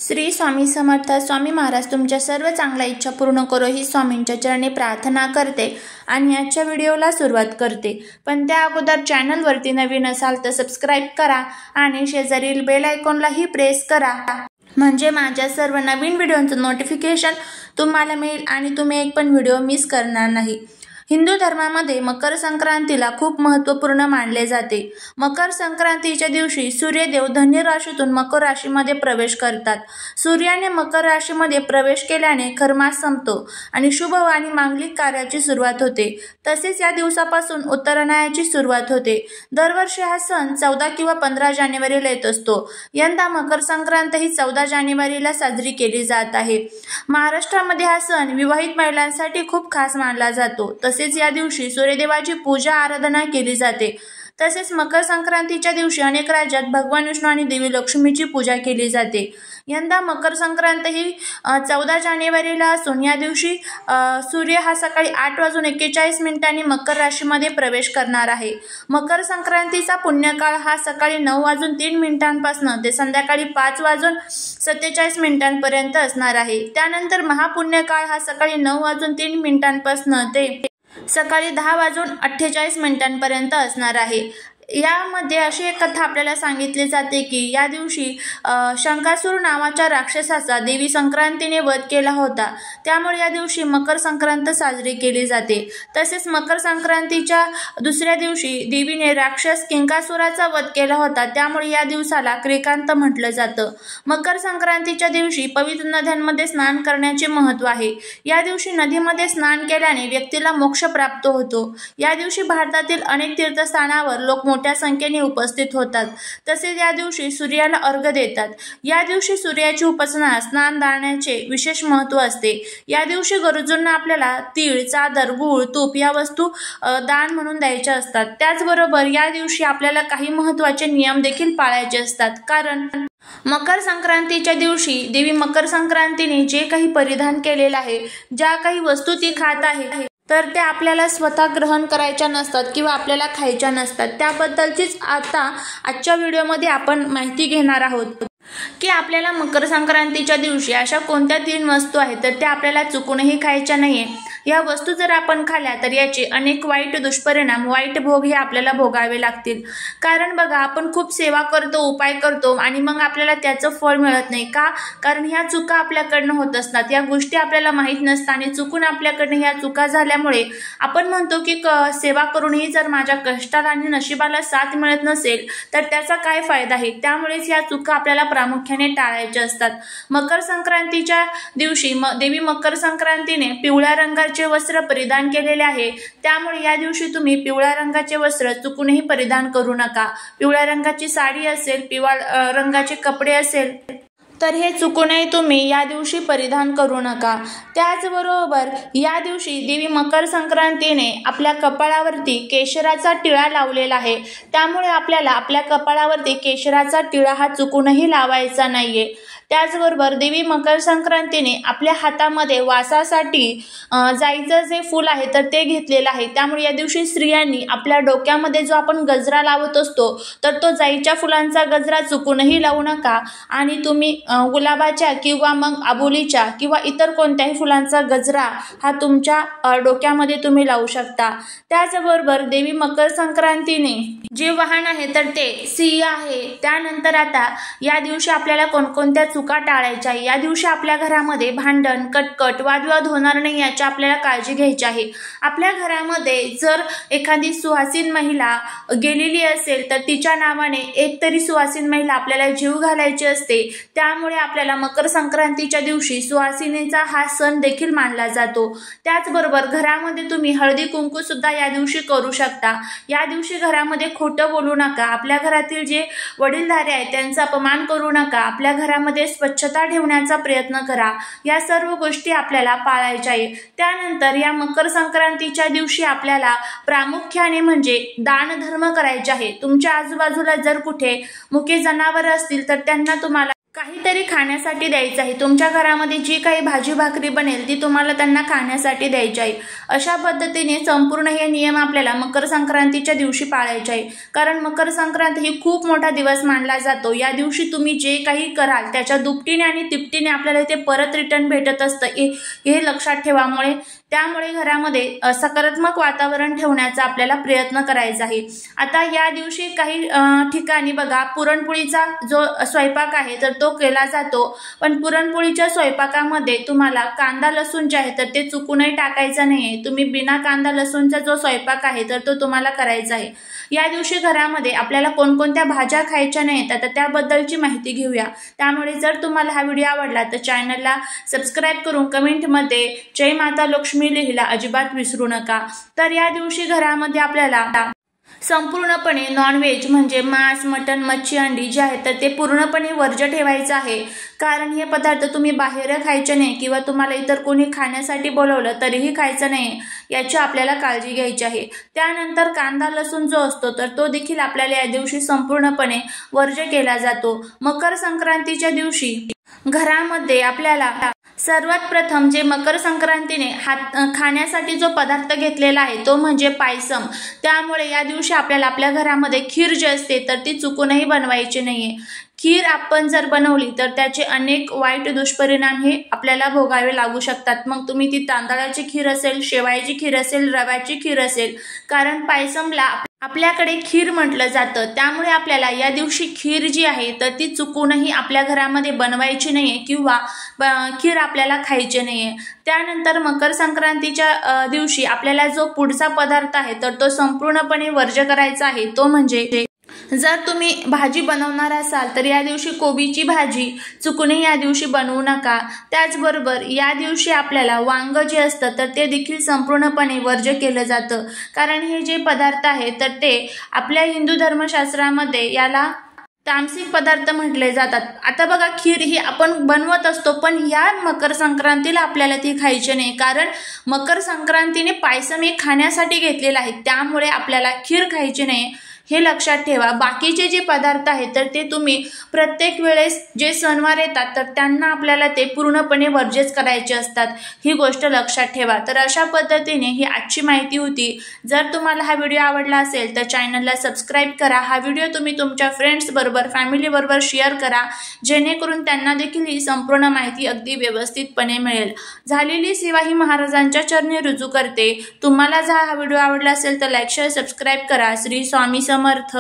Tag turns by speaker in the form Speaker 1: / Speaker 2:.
Speaker 1: श्री स्वामी समर्थ। स्वामी महाराज तुमच्या सर्व चांगल्या इच्छा पूर्ण करो ही स्वामींच्या चरणी प्रार्थना करते आणि आजच्या व्हिडिओला सुरुवात करते। पण त्या अगोदर चॅनलवरती नवीन असाल तर सबस्क्राइब करा आणि शेजारील बेल आयकॉनलाही प्रेस करा, म्हणजे माझ्या सर्व नवीन व्हिडिओंचं नोटिफिकेशन तुम्हाला मिळेल आणि तुम्ही एक पण व्हिडिओ मिस करणार नाही। हिंदू धर्मामध्ये मकर संक्रांतीला खूप महत्त्वपूर्ण मानले जाते। मकर संक्रांतीच्या दिवशी सूर्यदेव धनु राशीतून मकर राशीमध्ये प्रवेश करतात। सूर्याने मकर राशीमध्ये प्रवेश केल्याने खरमास संपतो आणि शुभ आणि मांगलिक कार्याची सुरुवात होते। तसेच या दिवसापासून उत्तरायणाची सुरुवात होते। दरवर्षी हा सण 14 किंवा 15 जानेवारीला येत असतो। यंदा मकर संक्रांत ही 14 जानेवारीला साजरी केली जात आहे। महाराष्ट्रामध्ये हा सण विवाहित महिलांसाठी खूप खास मानला जातो। तसेच या दिवशी सूर्यदेवाची पूजा आराधना केली जाते। तसेच मकर संक्रांतीच्या दिवशी अनेक राज्यात भगवान विष्णू आणि देवी लक्ष्मीची पूजा केली जाते। यंदा मकर संक्रांत ही 14 जानेवारीला असून या दिवशी सूर्य हा सकाळी 8:41 मकर राशीमध्ये प्रवेश करणार आहे। मकर संक्रांतीचा पुण्यकाळ हा सकाळी 9:03 ते संध्याकाळी 5:47 पर्यंत असणार आहे। त्यानंतर महापुण्यकाळ हा सकाळी 9:03 ते सकाळी 10:48 पर्यंत असणार आहे। यामध्ये अशी एक कथा आपल्याला सांगितली जाते की या दिवशी शंकासूर नावाच्या राक्षसाचा देवी संक्रांतीने वध केला होता। त्यामुळे या दिवशी मकर संक्रांत साजरी केली जाते। तसेच मकर संक्रांतीच्या दुसऱ्या दिवशी देवीने राक्षस किंकासुराचा वध केला होता, त्यामुळे या दिवसाला क्रिकांत म्हटलं जातं। मकर संक्रांतीच्या दिवशी पवित्र नद्यांमध्ये स्नान करण्याचे महत्त्व आहे। या दिवशी नदीमध्ये स्नान केल्याने व्यक्तीला मोक्ष प्राप्त होतो। या दिवशी भारतातील अनेक तीर्थस्थानावर लोक मोठ्या संख्येने उपस्थित होतात। तसेच या दिवशी सूर्याला अर्घ्य देतात। या दिवशी सूर्याची उपासना स्नानदानाचे विशेष महत्त्व असते। या दिवशी गरजूंना आपल्याला तीळ, चादर, गूळ, तूप या वस्तू दान म्हणून द्यायच्या असतात। त्याचबरोबर या दिवशी आपल्याला काही महत्त्वाचे नियम देखील पाळायचे असतात, कारण मकर संक्रांतीच्या दिवशी देवी मकर संक्रांतीने जे काही परिधान केलेलं आहे, ज्या काही वस्तू ती खात आहे तर त्या आपल्याला स्वतः ग्रहण करायच्या नसतात किंवा आपल्याला खायच्या नसतात। त्याबद्दलचीच आजच्या व्हिडिओमध्ये आपण माहिती घेणार आहोत की आपल्याला मकर संक्रांतीच्या दिवशी अशा कोणत्या 3 वस्तू आहेत तर त्या आपल्याला चुकूनही खायच्या नाहीये। या वस्तू जर आपण खाल्ल्या तर याचे अनेक वाईट दुष्परिणाम, वाईट भोग हे आपल्याला भोगावे लागतील। कारण बघा, आपण खूप सेवा करतो, उपाय करतो आणि मग आपल्याला त्याचं फळ मिळत नाही का? कारण ह्या चुका आपल्याकडनं होत असतात, या गोष्टी आपल्याला माहीत नसतात आणि चुकून आपल्याकडनं ह्या चुका झाल्यामुळे आपण म्हणतो की सेवा करूनही जर माझ्या कष्टाला आणि नशिबाला साथ मिळत नसेल तर त्याचा काय फायदा आहे। त्यामुळेच या चुका आपल्याला प्रामुख्याने टाळायच्या असतात। मकर संक्रांतीच्या दिवशी देवी मकर संक्रांतीने पिवळ्या रंगाचे वस्त्र परिधान केलेले आहे, त्यामुळे या दिवशी तुम्ही पिवळ्या रंगाचे वस्त्र चुकूनही परिधान करू नका। पिवळ्या रंगाची साडी असेल, पिवळ्या रंगाचे कपडे असेल तर हे चुकूनही तुम्ही या दिवशी परिधान करू नका। त्याचबरोबर या दिवशी देवी मकर संक्रांतीने आपल्या कपाळावरती केशराचा टिळा लावलेला आहे, त्यामुळे आपल्याला आपल्या कपाळावरती केशराचा टिळा हा चुकूनही लावायचा नाहीये। त्याचबरोबर देवी मकर संक्रांतीने आपल्या हातामध्ये वासासाठी जाईचं जे फूल आहे तर ते घेतलेलं आहे, त्यामुळे या दिवशी स्त्रियांनी आपल्या डोक्यामध्ये जो आपण गजरा लावत असतो तर तो जाईच्या फुलांचा गजरा चुकूनही लावू नका आणि तुम्ही गुलाबाच्या किंवा मग आबोलीच्या किंवा इतर कोणत्याही फुलांचा गजरा हा तुमच्या डोक्यामध्ये तुम्ही लावू शकता। त्याचबरोबर देवी मकर संक्रांतीने जे वाहन आहे तर ते सिंह आहे। त्यानंतर आता या दिवशी आपल्याला कोणकोणत्या चुका टाळायच्या आहे। या दिवशी आपल्या घरामध्ये भांडण, कटकट, वादविवाद होणार नाही याची आपल्याला काळजी घ्यायची आहे। आपल्या घरामध्ये जर एखादी सुहासिन महिला गेलेली असेल तर तिच्या नावाने एक तरी सुहासिन महिला आपल्याला जीव घालायची असते। त्यामुळे आपल्याला मकर संक्रांतीच्या दिवशी सुहासिनीचा हा सण देखील मानला जातो। त्याचबरोबर घरामध्ये तुम्ही हळदी कुंकू सुद्धा या दिवशी करू शकता। या दिवशी घरामध्ये खोटं बोलू नका। आपल्या घरातील जे वडीलधारे आहेत त्यांचा अपमान करू नका। आपल्या घरामध्ये स्वच्छता ठेवण्याचा प्रयत्न करा। या सर्व गोष्टी आपल्याला पाळायच्या आहे। त्यानंतर या मकर संक्रांतीच्या दिवशी आपल्याला प्रामुख्याने म्हणजे दान धर्म करायचे आहे। तुमच्या आजूबाजूला जर कुठे मुके जनावर असतील तर त्यांना तुम्हाला काहीतरी खाण्यासाठी द्यायचं आहे। तुमच्या घरामध्ये जी काही भाजी भाकरी बनेल ती तुम्हाला त्यांना खाण्यासाठी द्यायची आहे। अशा पद्धतीने संपूर्ण हे नियम आपल्याला मकर संक्रांतीच्या दिवशी पाळायचे आहे। कारण मकर संक्रांत ही खूप मोठा दिवस मानला जातो। या दिवशी तुम्ही जे काही कराल त्याच्या दुपटीने आणि तिपटीने आपल्याला ते परत रिटर्न भेटत असतं हे लक्षात ठेवामुळे त्यामुळे घरामध्ये सकारात्मक वातावरण ठेवण्याचा आपल्याला प्रयत्न करायचा आहे। आता या दिवशी काही ठिकाणी बघा पुरणपोळीचा जो स्वयंपाक आहे तर तो केला जातो, पण पुरणपोळीच्या स्वयंपाकामध्ये तुम्हाला कांदा लसूण जे आहे तर ते चुकूनही टाकायचं नाहीये। तुम्ही बिना कांदा लसूणचा जो स्वयंपाक आहे तर तो तुम्हाला करायचा आहे। या दिवशी घरामध्ये आपल्याला कोणकोणत्या भाज्या खायच्या नाहीत आता त्याबद्दलची माहिती घेऊया। त्यामुळे जर तुम्हाला हा व्हिडिओ आवडला तर चॅनलला सबस्क्राइब करून कमेंटमध्ये जय माता लक्ष्मी लिहायला अजिबात विसरू नका। तर या दिवशी घरामध्ये आपल्याला संपूर्णपणे नॉनव्हेज म्हणजे मांस मटण मच्छी अंडी जे आहे तर ते पूर्णपणे वर्ज्य ठेवायचं आहे। कारण हे पदार्थ तुम्ही बाहेर खायचे नाही किंवा तुम्हाला इतर कोणी खाण्यासाठी बोलवलं तरीही खायचं नाही, याची आपल्याला काळजी घ्यायची आहे। त्यानंतर कांदा लसूण जो असतो तर तो देखील आपल्याला या दिवशी संपूर्णपणे वर्ज्य केला जातो। मकर संक्रांतीच्या दिवशी घरामध्ये आपल्याला सर्वात प्रथम जे मकर संक्रांतीने खाण्यासाठी जो पदार्थ घेतलेला आहे तो म्हणजे पायसम। त्यामुळे या दिवशी आपल्याला आपल्या घरामध्ये खीर जी असते तर ती चुकूनही बनवायची नाहीये। खीर आपण जर बनवली तर त्याचे अनेक वाईट दुष्परिणाम हे आपल्याला भोगावे लागू शकतात। मग तुम्ही ती तांदळाची खीर असेल, शेवाळ्याची खीर असेल, रव्याची खीर असेल, कारण पायसमला आपल्याकडे खीर म्हटलं जातं। त्यामुळे आपल्याला या दिवशी खीर जी आहे तर ती चुकूनही आपल्या घरामध्ये बनवायची नाहीये किंवा खीर आपल्याला खायची नाहीये। त्यानंतर मकर संक्रांतीच्या दिवशी आपल्याला जो पुढचा पदार्थ आहे तर तो संपूर्णपणे वर्ज्य करायचा आहे, तो म्हणजे जर तुम्ही भाजी बनवणार असाल तर या दिवशी कोबीची भाजी चुकूनही या दिवशी बनवू नका। त्याचबरोबर या दिवशी आपल्याला वांग जे असतं तर ते देखील संपूर्णपणे वर्ज्य केलं जातं। कारण हे जे पदार्थ आहेत तर ते आपल्या हिंदू धर्मशास्त्रामध्ये याला तामसिक पदार्थ म्हटले जातात। आता बघा खीर ही आपण बनवत असतो पण या मकर संक्रांतीला आपल्याला ती खायची नाही, कारण मकर संक्रांतीने पायसम हे खाण्यासाठी घेतलेलं आहे, त्यामुळे आपल्याला खीर खायची नाही हे लक्षात ठेवा। बाकीचे जे पदार्थ आहेत तर ते तुम्ही प्रत्येक वेळेस जे सणवार येतात तर त्यांना आपल्याला ते पूर्णपणे वर्ज्यच करायचे असतात, ही गोष्ट लक्षात ठेवा। तर अशा पद्धतीने ही आजची माहिती होती। जर तुम्हाला हा व्हिडिओ आवडला असेल तर चॅनलला सबस्क्राइब करा। हा व्हिडिओ तुम्ही तुमच्या फ्रेंड्स बरोबर फॅमिली बरोबर शेअर करा, जेणेकरून त्यांना देखील ही संपूर्ण माहिती अगदी व्यवस्थितपणे मिळेल। झालेली सेवा ही महाराजांच्या चरणी रुजू करते। तुम्हाला जर हा व्हिडिओ आवडला असेल तर लाईक शेअर सबस्क्राइब करा। श्री स्वामी समर्थ।